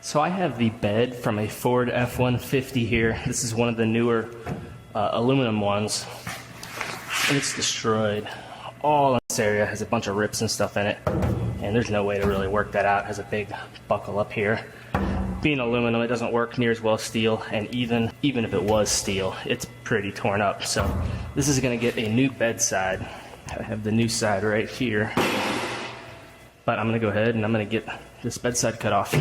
So I have the bed from a Ford F150 here. This is one of the newer aluminum ones. And it's destroyed. All in this area has a bunch of rips and stuff in it. And there's no way to really work that out. It has a big buckle up here. Being aluminum, it doesn't work near as well as steel. And even if it was steel, it's pretty torn up. So this is going to get a new bedside. I have the new side right here. But I'm going to go ahead and I'm going to get this bedside cut off.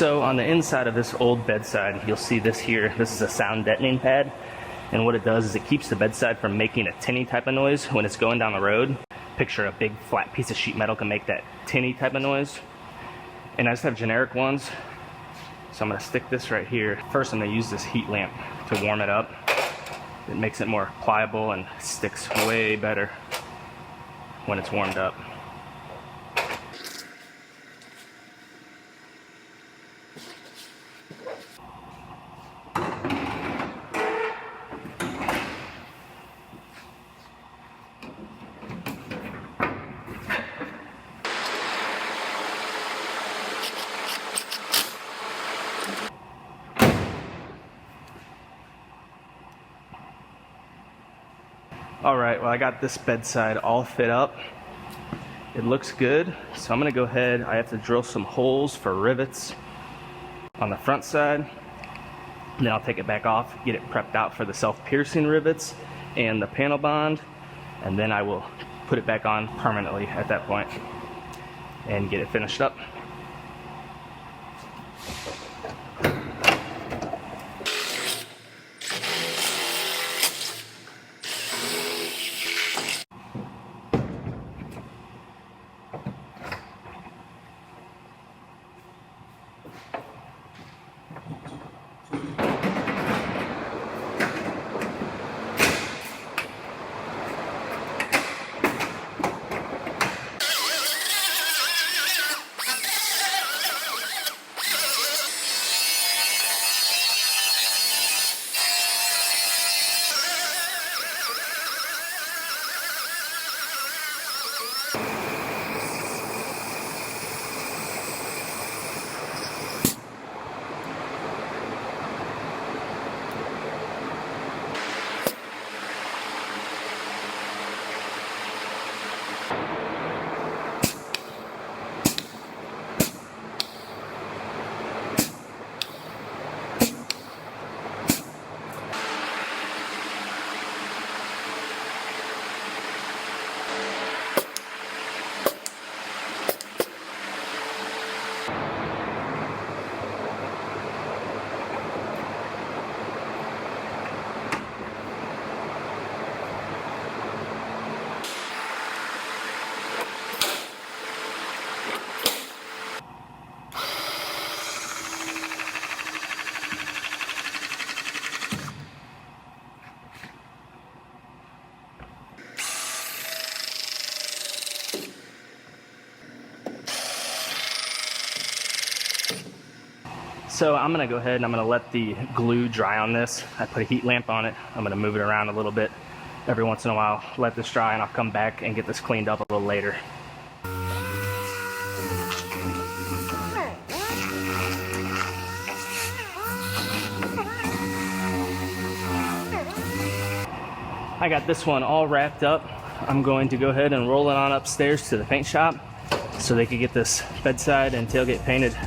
So on the inside of this old bedside, you'll see this here. This is a sound deadening pad. And what it does is it keeps the bedside from making a tinny type of noise when it's going down the road. Picture a big flat piece of sheet metal can make that tinny type of noise. And I just have generic ones. So I'm gonna stick this right here. First I'm gonna use this heat lamp to warm it up. It makes it more pliable and sticks way better when it's warmed up. Alright, well I got this bedside all fit up. It looks good, so I'm going to go ahead. I have to drill some holes for rivets on the front side. And then I'll take it back off, get it prepped out for the self-piercing rivets and the panel bond. And then I will put it back on permanently at that point and get it finished up. So I'm gonna go ahead and I'm gonna let the glue dry on this. I put a heat lamp on it. I'm gonna move it around a little bit every once in a while, let this dry, and I'll come back and get this cleaned up a little later. I got this one all wrapped up. I'm going to go ahead and roll it on upstairs to the paint shop so they can get this bedside and tailgate painted.